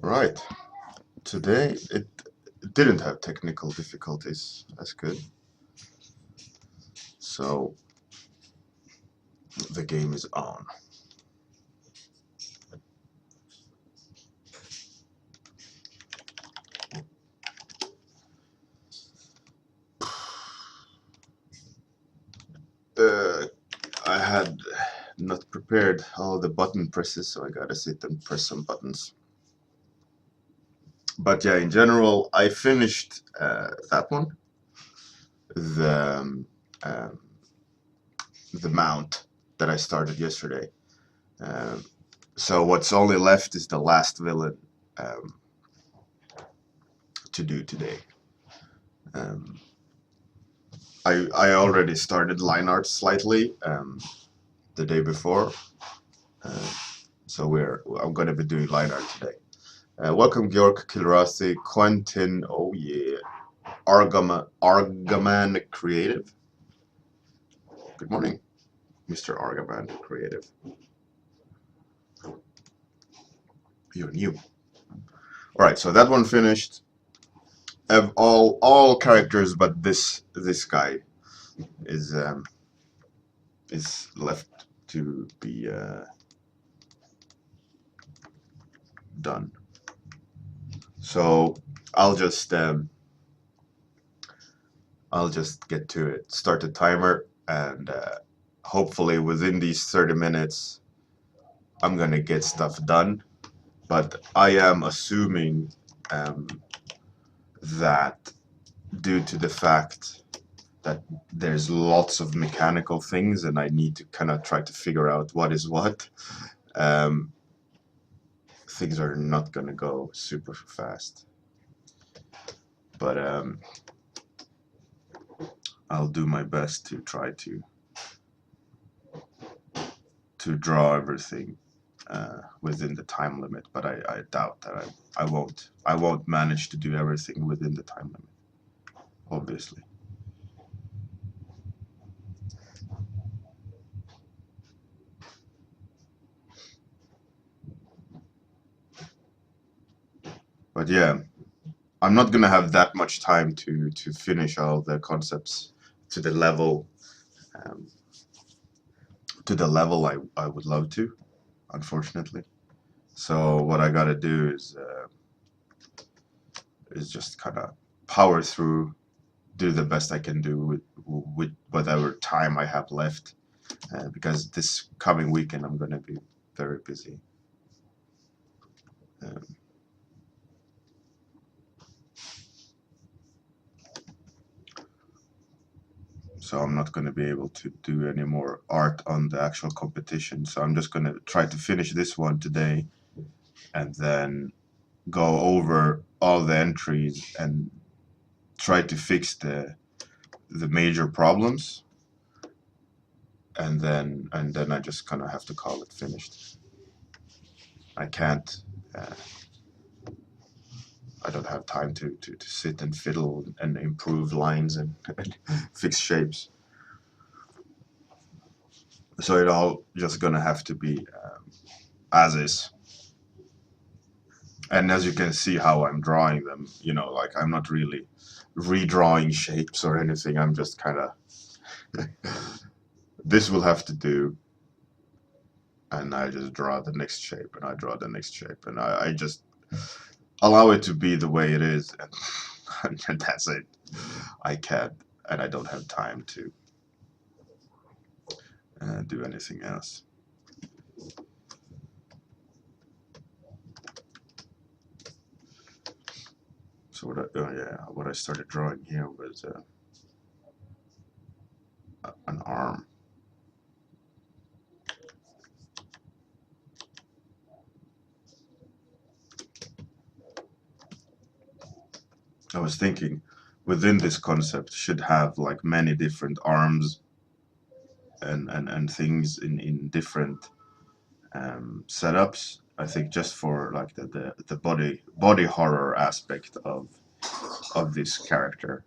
Right. Today it didn't have technical difficulties. That's good. So the game is on. I had not prepared all the button presses, so I gotta sit and press some buttons. But yeah, in general, I finished that one, the um, the mount that I started yesterday. Um, so what's only left is the last villain um, to do today. Um, I already started line art slightly the day before, uh, so I'm gonna be doing line art today. Welcome Georg, Kilrasi, Quentin, oh yeah, Argaman Creative. Good morning, Mr. Argaman Creative. You're new. Alright, so that one finished. All characters but this guy is left to be done. So I'll just get to it. Start the timer, and hopefully within these 30 minutes I'm gonna get stuff done. But I am assuming that due to the fact that there's lots of mechanical things and I need to kind of try to figure out what is what, things are not gonna go super fast. But I'll do my best to try to draw everything within the time limit, but I doubt that I won't manage to do everything within the time limit, obviously. But yeah, I'm not gonna have that much time to finish all the concepts to the level I would love to, unfortunately. So what I gotta do is just kind of power through, do the best I can do with whatever time I have left, because this coming weekend I'm gonna be very busy. So I'm not going to be able to do any more art on the actual competition. So I'm just going to try to finish this one today and then go over all the entries and try to fix the major problems, and then I just kind of have to call it finished. I can't I don't have time to sit and fiddle and improve lines and fix shapes. So it all just gonna have to be as is. And as you can see how I'm drawing them, you know, like I'm not really redrawing shapes or anything. I'm just kind of, this will have to do, and I just draw the next shape, and I draw the next shape, and I just allow it to be the way it is, and that's it. I can't, and I don't have time to do anything else. So what I started drawing here was an arm. I was thinking within this concept should have like many different arms and things in different setups. I think just for like the body horror aspect of this character.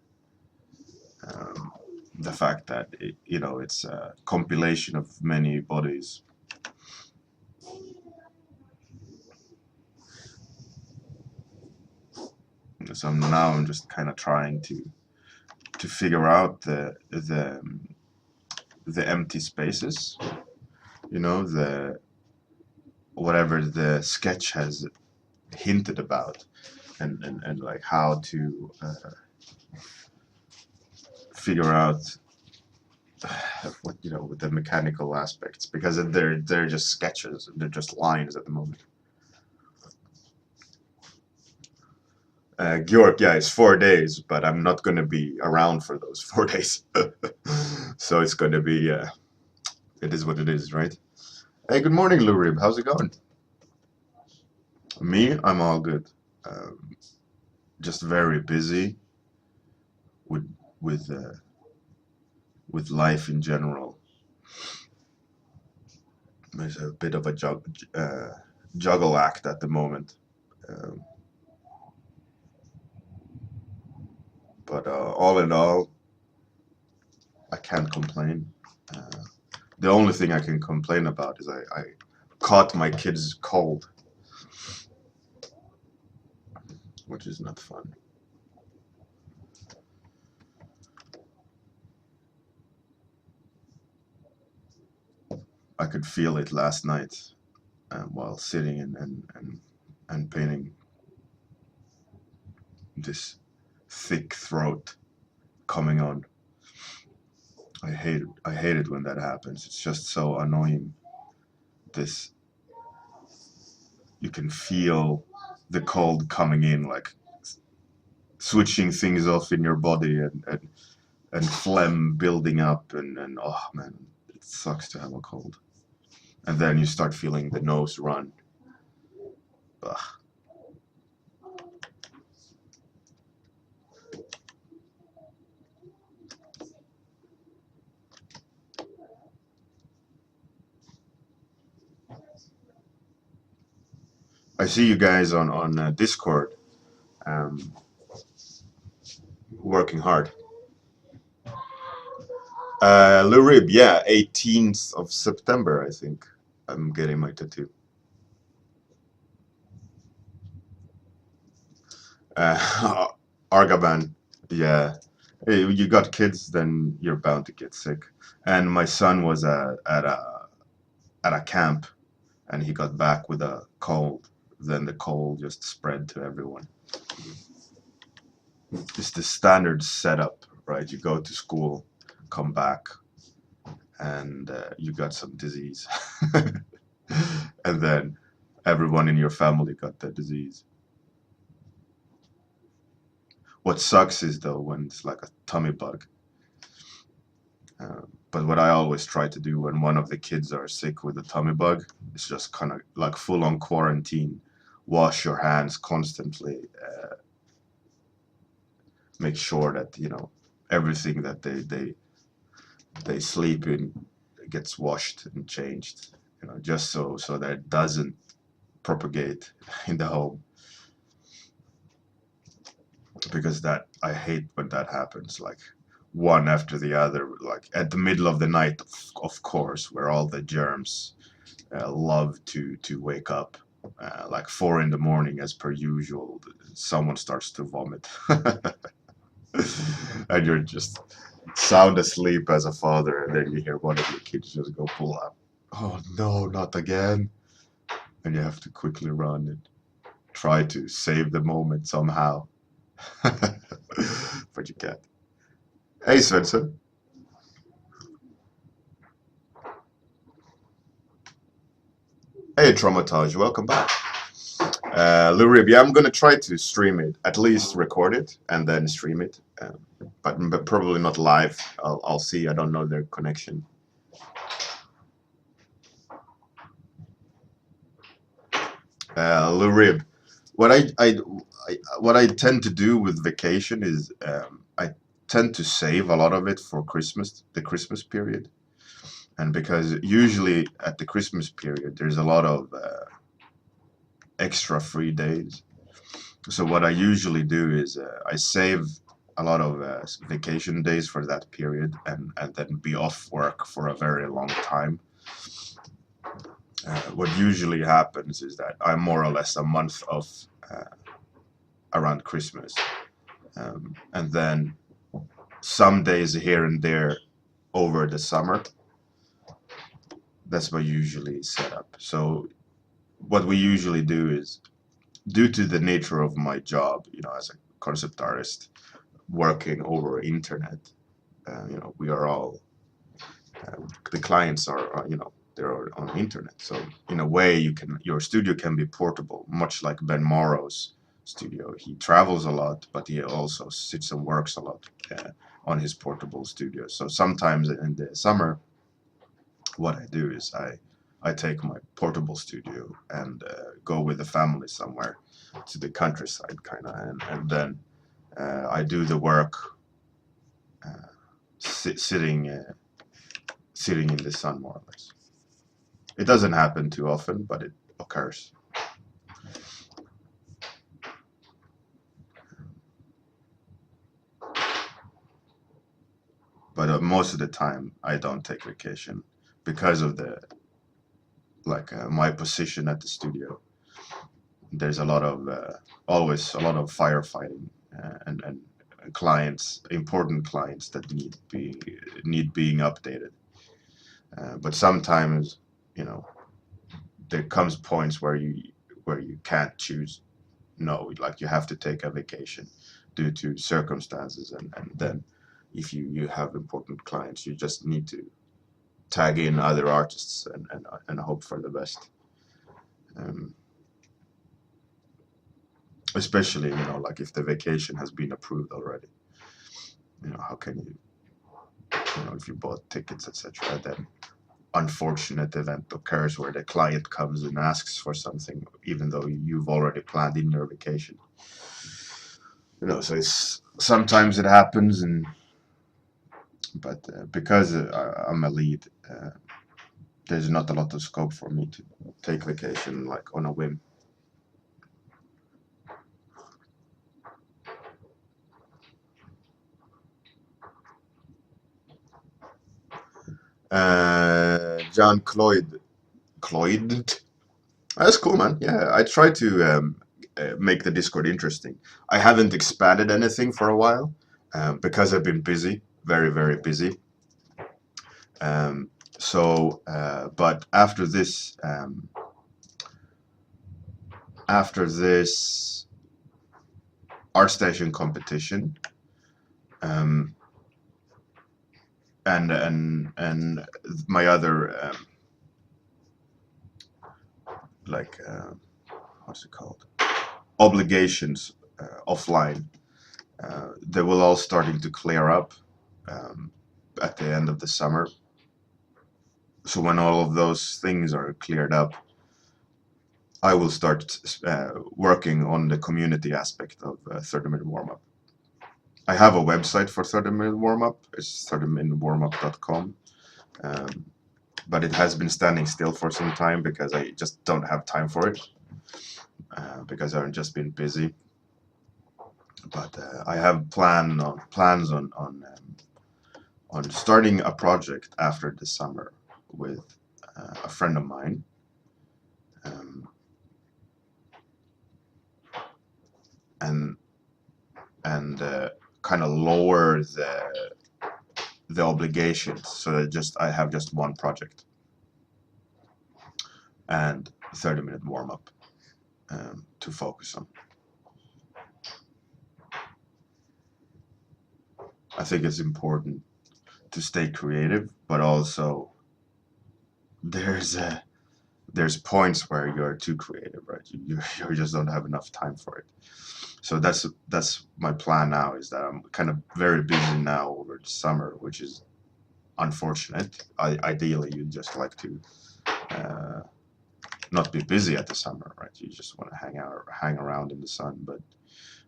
The fact that it's a compilation of many bodies. So now I'm just kind of trying to figure out the empty spaces, you know, the whatever the sketch has hinted about, and like how to figure out what, you know, with the mechanical aspects, because they're just sketches, they're just lines at the moment. Georg, yeah, it's 4 days, but I'm not going to be around for those 4 days. So it's going to be, it is what it is, right? Hey, good morning, Lurib. How's it going? Me, I'm all good. Um, just very busy with with uh, with life in general. There's a bit of a juggle act at the moment. Um, but all in all, I can't complain. Uh, the only thing I can complain about is I caught my kids cold, which is not fun. I could feel it last night while sitting and painting this thick throat coming on. I hate it when that happens. It's just so annoying. This You can feel the cold coming in, like switching things off in your body, and phlegm building up, and oh man, it sucks to have a cold. And then you start feeling the nose run. Ugh. I see you guys on Discord, um, working hard. Lurib, yeah, 18th of September, I think. I'm getting my tattoo. Argaban, yeah. Hey, you got kids, then you're bound to get sick. And my son was at a camp, and he got back with a cold. Then the cold just spread to everyone. It's the standard setup, right? You go to school, come back, and you got some disease. And then everyone in your family got the disease. What sucks is though when it's like a tummy bug. But what I always try to do when one of the kids are sick with a tummy bug is just kind of like full on quarantine. Wash your hands constantly. Make sure that, you know, everything that they sleep in gets washed and changed. You know, just so that it doesn't propagate in the home. Because that I hate when that happens, like one after the other, like at the middle of the night, of course, where all the germs love to wake up, like 4 in the morning as per usual. Someone starts to vomit, and you're just sound asleep as a father, and then you hear one of your kids just go pull up. Oh no, not again! And you have to quickly run and try to save the moment somehow. But you can't. Hey, Svensson. Hey, Traumatage. Welcome back. Lurib, yeah, I'm gonna try to stream it, at least record it and then stream it, but probably not live. I'll see. I don't know their connection. Lurib, what I tend to do with vacation is I tend to save a lot of it for Christmas, the Christmas period, and because usually at the Christmas period there's a lot of extra free days. So what I usually do is I save a lot of vacation days for that period, and then be off work for a very long time. What usually happens is that I'm more or less a month of around Christmas, and then some days here and there over the summer. That's my usually setup. So what we usually do is, due to the nature of my job, as a concept artist working over internet, we are all the clients are they're on internet. So in a way, your studio can be portable, much like Ben Morrow's studio. He travels a lot, but he also sits and works a lot on his portable studio. So sometimes in the summer, what I do is I take my portable studio and go with the family somewhere to the countryside, kind of, and then I do the work sitting in the sun, more or less. It doesn't happen too often, but it occurs. But most of the time, I don't take vacation because of my position at the studio. There's always a lot of firefighting and clients, important clients that need being updated. But sometimes, there comes points where you can't choose. No, like you have to take a vacation due to circumstances, and then if you have important clients, you just need to tag in other artists and hope for the best. Especially, like if the vacation has been approved already. How can you, if you bought tickets, etc., then unfortunate event occurs where the client comes and asks for something, even though you've already planned in your vacation. So sometimes it happens, but because I'm a lead, there's not a lot of scope for me to take vacation like on a whim. John Cloyd. That's cool, man. Yeah, I try to make the Discord interesting. I haven't expanded anything for a while because I've been busy, very, very busy. But after this ArtStation competition, and my other what's it called, obligations offline, they will all starting to clear up at the end of the summer. So when all of those things are cleared up, I will start working on the community aspect of 30-minute warm-up. I have a website for 30-minute warm-up. It's 30minutewarmup.com. But it has been standing still for some time because I just don't have time for it, because I've just been busy. But I have plans on starting a project after the summer with a friend of mine. And kind of lower the obligations, so that I have just one project and 30-minute warm-up to focus on. I think it's important to stay creative, but also there's points where you're too creative, right? You just don't have enough time for it. So that's my plan now, is that I'm kind of very busy now over the summer, which is unfortunate. Ideally, you just like to not be busy at the summer, right? You just want to hang around in the sun, but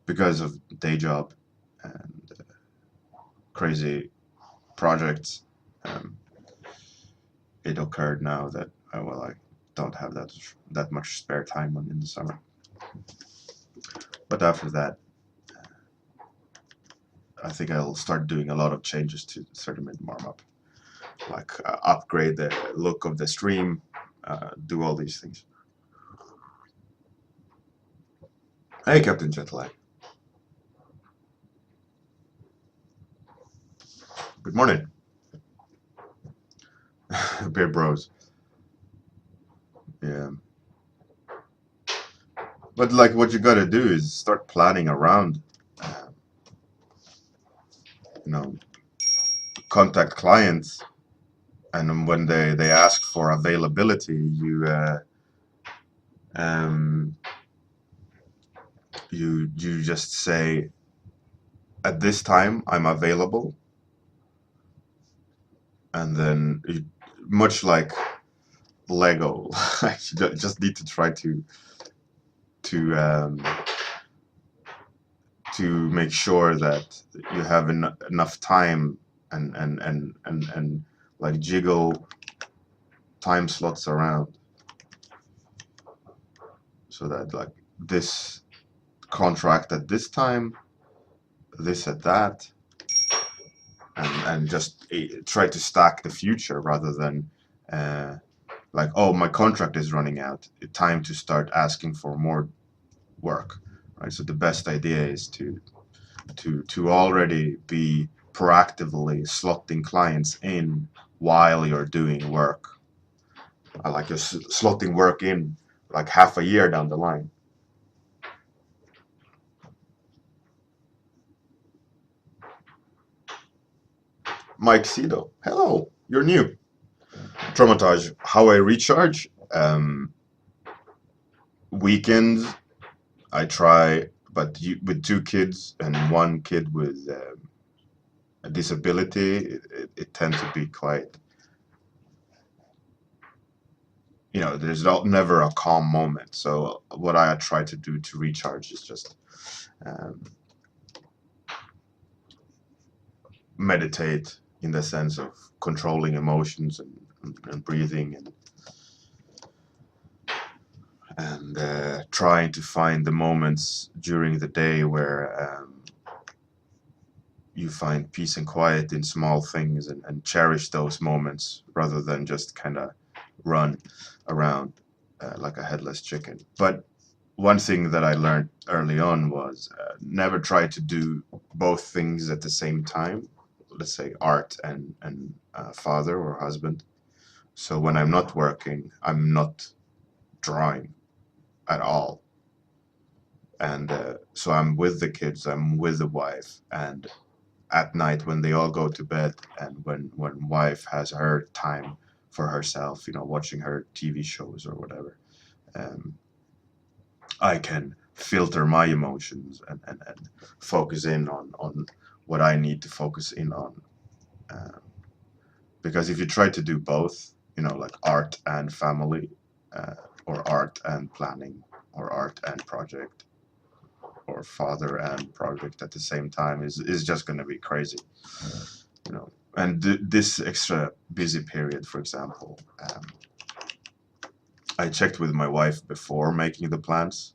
because of day job and crazy projects, it occurred now that I don't have that much spare time in the summer. But after that, I think I'll start doing a lot of changes to 30-minute warm-up, like upgrade the look of the stream, do all these things. Hey, Captain Jetlag. Good morning, beer bros. Yeah, but like what you gotta do is start planning around, uh, you know, contact clients, and then when they ask for availability, um, you just say at this time I'm available, and then much like Lego, you just need to try to um, to make sure that you have enough time and like jiggle time slots around so that like this contract at this time, this at that, and just try to stack the future rather than uh, like, oh, my contract is running out, time to start asking for more work, right? So the best idea is to already be proactively slotting clients in while you're doing work. I like you're slotting work in like half a year down the line. Mike Sido, hello, you're new. Traumatized, how I recharge. Weekends, I try, but with two kids and one kid with a disability, it tends to be quite, there's never a calm moment. So what I try to do to recharge is just um, meditate in the sense of controlling emotions and breathing and trying to find the moments during the day where you find peace and quiet in small things and cherish those moments rather than just kind of run around like a headless chicken. But one thing that I learned early on was never try to do both things at the same time. Let's say art and father or husband. So when I'm not working, I'm not drawing at all. And so I'm with the kids, I'm with the wife, and at night when they all go to bed and when wife has her time for herself, watching her TV shows or whatever, um, I can filter my emotions and focus in on what I need to focus in on. Um, because if you try to do both, like art and family, uh, or art and planning, or art and project, or father and project at the same time, is just going to be crazy. And this extra busy period, for example, I checked with my wife before making the plans.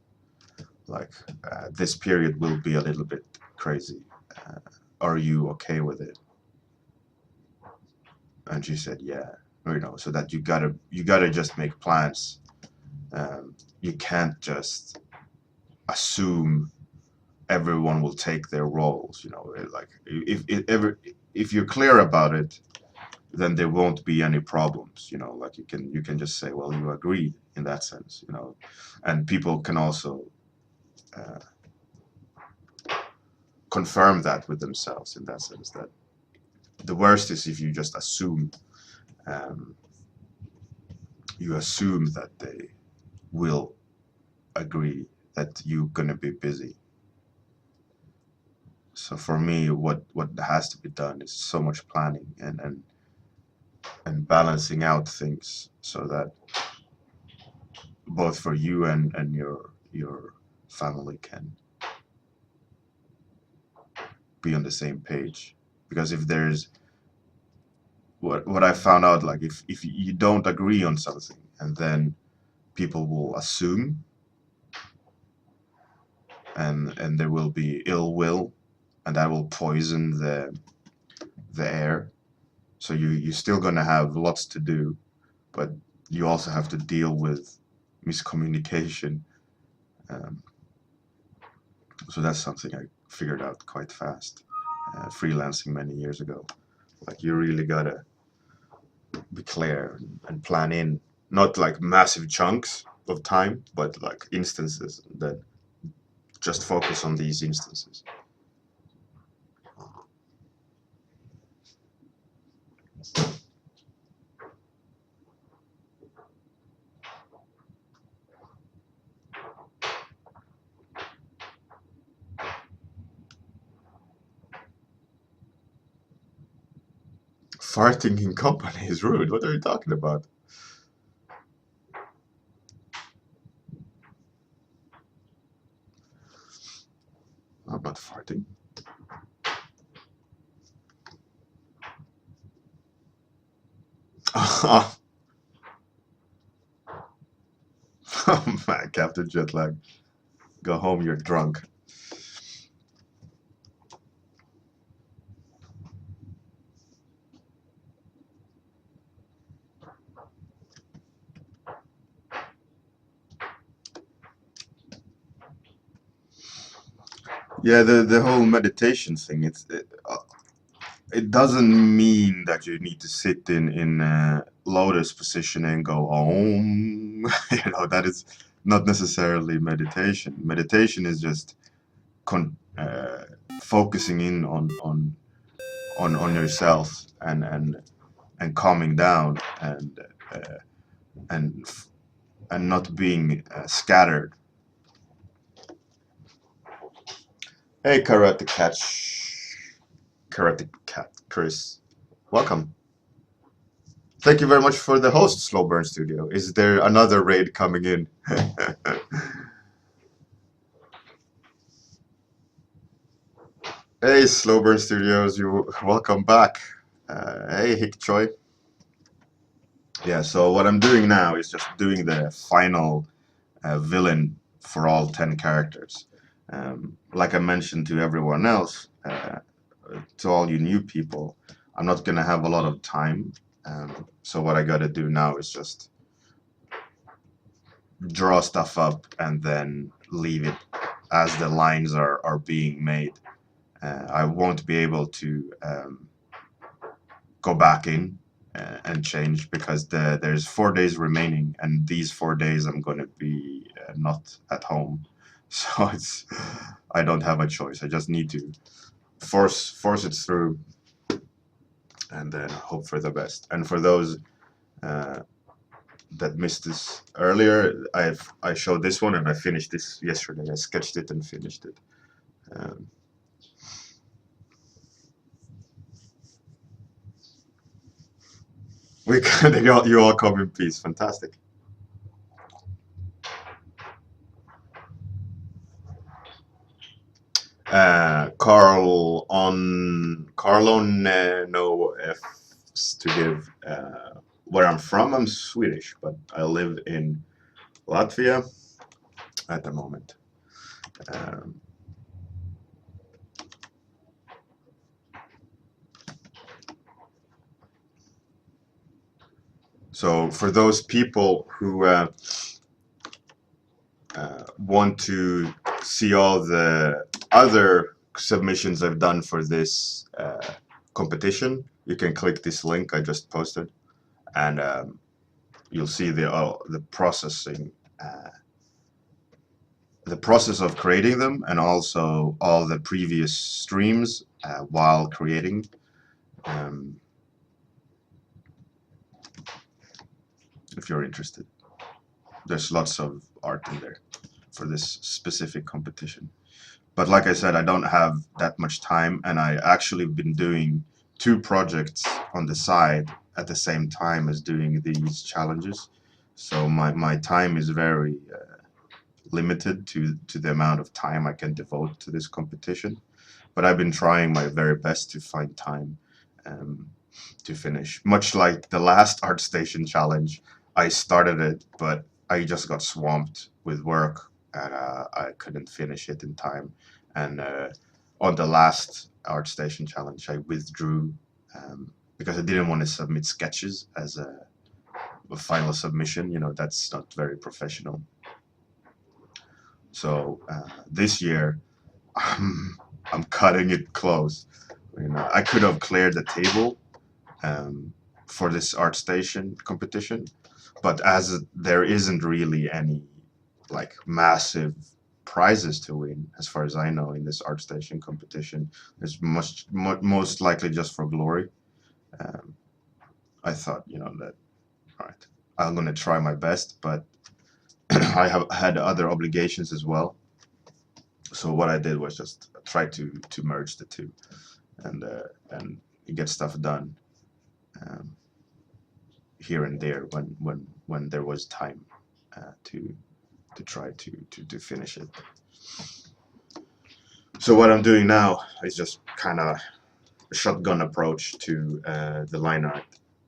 Like, this period will be a little bit crazy. Uh, are you okay with it? And she said, yeah. So that you gotta just make plans. You can't just assume everyone will take their roles. Like if you're clear about it, then there won't be any problems. Like you can just say, well, you agree in that sense. And people can also uh, confirm that with themselves in that sense. That the worst is if you just um, assume that they will agree that you're gonna be busy. So for me, what has to be done is so much planning and balancing out things so that both for you and your family can be on the same page. Because if there's what I found out, like if you don't agree on something and then people will assume, and there will be ill will, and that will poison the air. So you're still gonna have lots to do, but you also have to deal with miscommunication. Um, so that's something I figured out quite fast, freelancing many years ago. Like you really gotta be clear and plan in, not like massive chunks of time, but like instances that just focus on these instances. Farting in company is rude. What are you talking about? I'm not farting. Oh man, Captain Jetlag. Go home, you're drunk. Yeah, the whole meditation thing. It doesn't mean that you need to sit in lotus position and go om. That is not necessarily meditation. Meditation is just focusing in on yourself and calming down uh, and and not being scattered. Hey, Karate Cat, Chris, welcome. Thank you very much for the host, Slow Burn Studio. Is there another raid coming in? Hey, Slow Burn Studios, you welcome back. Hey, Hick Choi. Yeah, so what I'm doing now is just doing the final villain for all 10 characters. Like I mentioned to everyone else, to all you new people, I'm not gonna have a lot of time. So what I gotta do now is just draw stuff up and then leave it as the lines are being made. I won't be able to go back in and change because there's 4 days remaining, and these 4 days I'm going to be not at home. So I don't have a choice. I just need to force it through and then hope for the best. And for those uh, that missed this earlier, I showed this one and I finished this yesterday. I sketched it and finished it. Um, we can, you all come in peace. Fantastic. Carlon no F's to give. Where I'm from, I'm Swedish, but I live in Latvia at the moment. Um, so for those people who want to see all the other submissions I've done for this competition, you can click this link I just posted, and you'll see the processing, the process of creating them, and also all the previous streams while creating. Um, if you're interested, there's lots of art in there for this specific competition. But like I said, I don't have that much time, and I actually been doing 2 projects on the side at the same time as doing these challenges. So my time is very limited to the amount of time I can devote to this competition. But I've been trying my very best to find time um, to finish. Much like the last ArtStation challenge, I started it, but I just got swamped with work and I couldn't finish it in time. And on the last ArtStation challenge, I withdrew because I didn't want to submit sketches as a final submission. That's not very professional. So this year, I'm cutting it close. I could have cleared the table for this art station competition. But as there isn't really any like massive prizes to win, as far as I know, in this art station competition, it's most likely just for glory. Um, I thought, you know, that all right, I'm gonna try my best, but I have had other obligations as well. So what I did was just try to merge the two and get stuff done um, here and there when there was time to try to finish it. So what I'm doing now is just kind of a shotgun approach to the line art.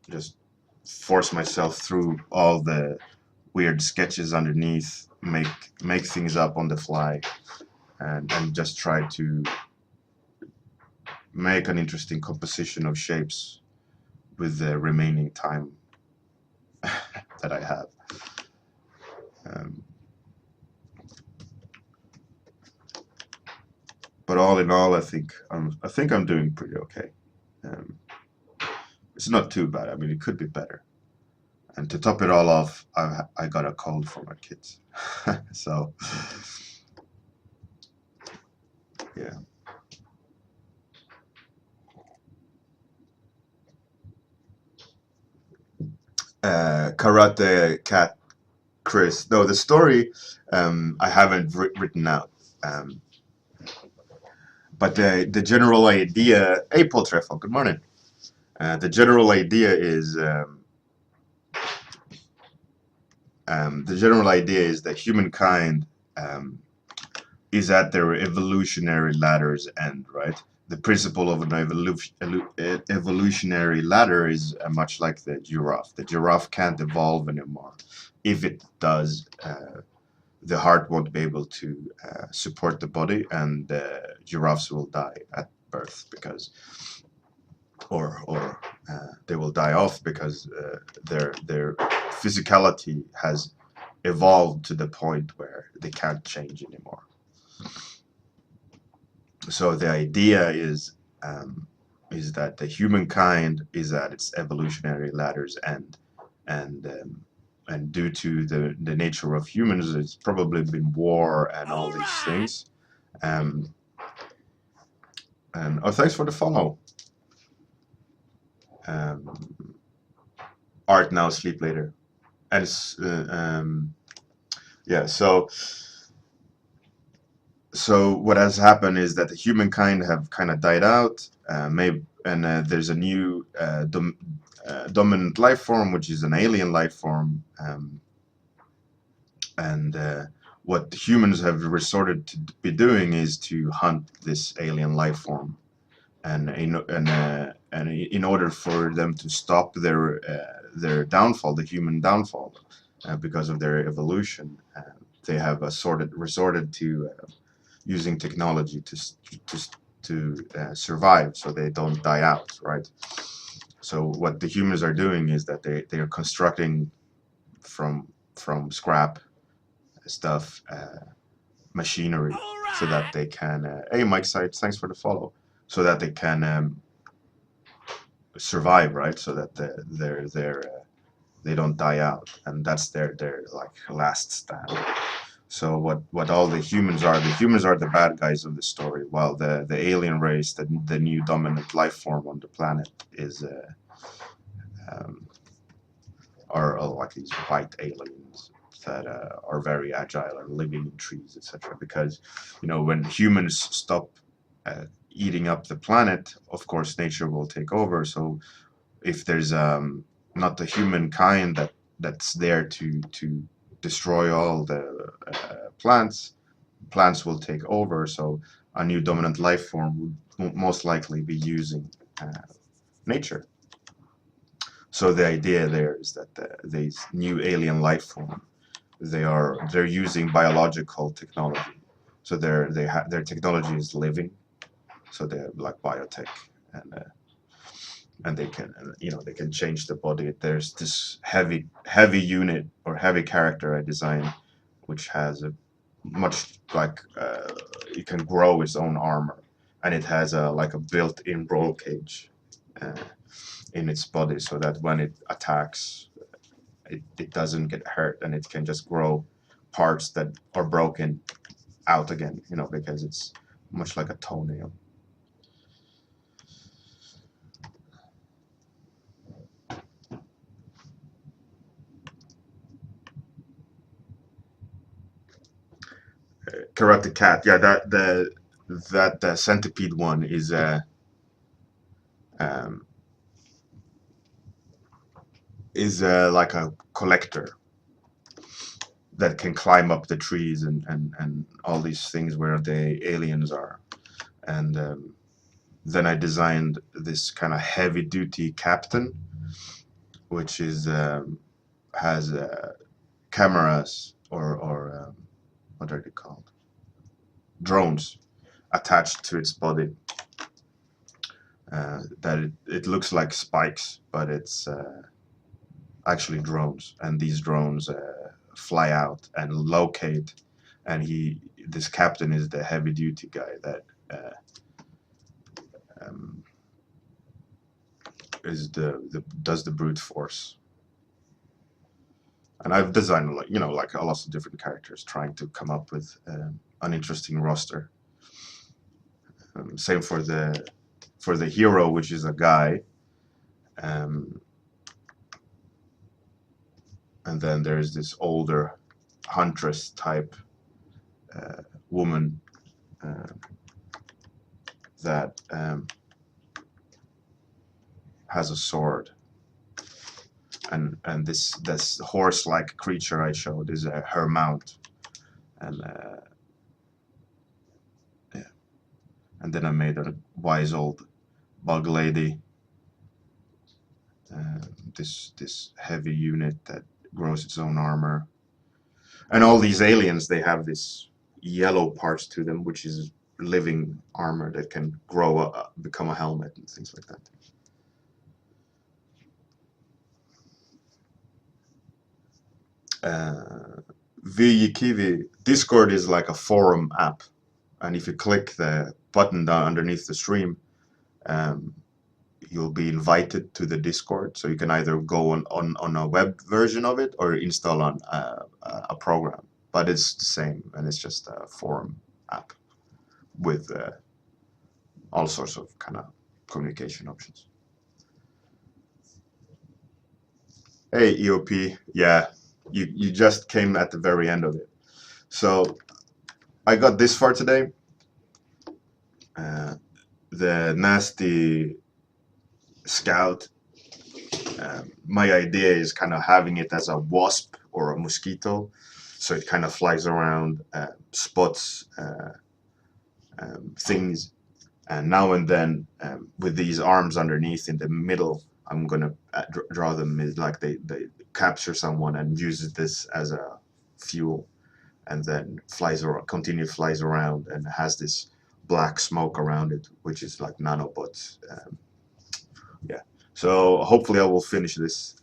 Just force myself through all the weird sketches underneath, make things up on the fly, and just try to make an interesting composition of shapes with the remaining time that I have. Um, but all in all, I think I'm doing pretty okay. Um, it's not too bad. I mean, it could be better. And to top it all off, I got a cold for my kids. So, yeah. Karate Cat Chris. No, the story I haven't written out. Um, but the general idea. Hey, Paul Treffel, good morning. The general idea is that humankind um, is at their evolutionary ladder's end, right? The principle of an evolutionary ladder is much like the giraffe. The giraffe can't evolve anymore. If it does, the heart won't be able to support the body, and giraffes will die at birth because, or they will die off because their physicality has evolved to the point where they can't change anymore. So the idea is that the humankind is at its evolutionary ladder's end, and due to the nature of humans, it's probably been war and all these things. Um, and oh, thanks for the follow. Art now, sleep later, and yeah. So what has happened is that the humankind have kind of died out, and there's a new dominant life form, which is an alien life form, and what the humans have resorted to be doing is to hunt this alien life form, and in order for them to stop their downfall, the human downfall, because of their evolution, they have resorted to using technology to survive, so they don't die out, right? So what the humans are doing is that they are constructing from scrap stuff, machinery, so that they can. Hey, Mike Sites, thanks for the follow. So that they can survive, right? So that they don't die out, and that's their like last stand. So what all the humans are the bad guys of the story, while the alien race, the new dominant life form on the planet, is are like these white aliens that are very agile and living in trees, etc. Because when humans stop eating up the planet, of course nature will take over. So if there's not the humankind that's there to destroy all the plants will take over. So a new dominant life form would most likely be using nature. So the idea there is that these new alien life form, they're using biological technology. So their technology is living. So they're like biotech, and they can they can change the body. There's this heavy unit or heavy character I designed, which has a much like it can grow its own armor, and it has a like a built-in roll cage. Uh, in its body, so that when it attacks, it doesn't get hurt, and it can just grow parts that are broken out again, you know, because it's much like a toenail. Karate Cat, yeah, that centipede one is um, like a collector that can climb up the trees and all these things where the aliens are. And then I designed this kind of heavy duty captain, which is has cameras or what are they called? Drones attached to its body. That it looks like spikes, but it's actually drones, and these drones fly out and locate. And this captain is the heavy duty guy that um, is does the brute force. And I've designed like like a lot of different characters, trying to come up with an interesting roster. Same for the hero, which is a guy. Um, and then there's this older huntress type woman that has a sword, and this horse-like creature I showed is her mount, and yeah, and then I made a wise old bug lady, this heavy unit that grows its own armor. And all these aliens, they have this yellow parts to them, which is living armor that can grow up, become a helmet and things like that. Kiwi Discord is like a forum app, and if you click the button down underneath the stream, um, you'll be invited to the Discord. So you can either go on a web version of it or install on a program. But it's the same, and it's just a forum app with all sorts of kind of communication options. Hey, EOP, yeah, you just came at the very end of it. So I got this far today. The nasty scout. My idea is kind of having it as a wasp or a mosquito, so it kind of flies around, spots things, and now and then with these arms underneath in the middle, I'm gonna draw them as like they capture someone and uses this as a fuel, and then flies around and has this black smoke around it, which is like nanobots. Yeah, so hopefully I will finish this.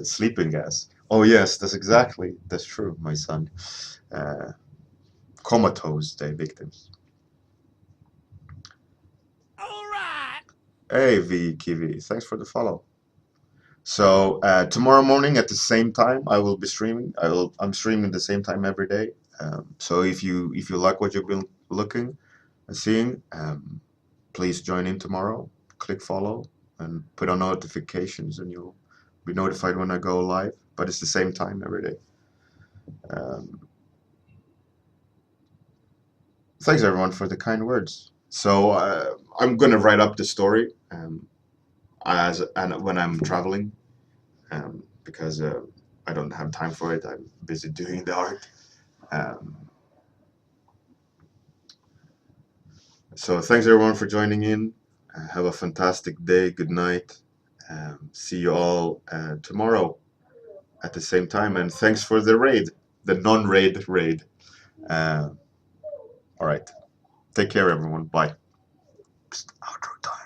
Sleeping gas. Oh yes, that's true. My son, comatose, the victims. All right. Hey V Kiwi, thanks for the follow. So tomorrow morning at the same time, I will be streaming. I'm streaming the same time every day. So if you like what you've been looking and seeing, please join in tomorrow. Click follow and put on notifications, and you'll be notified when I go live. But it's the same time every day. Thanks everyone for the kind words. So I'm gonna write up the story when I'm traveling, because I don't have time for it. I'm busy doing the art. So thanks everyone for joining in. Have a fantastic day. Good night. See you all tomorrow at the same time. And thanks for the raid, the non-raid raid. All right. Take care, everyone. Bye. Outro time.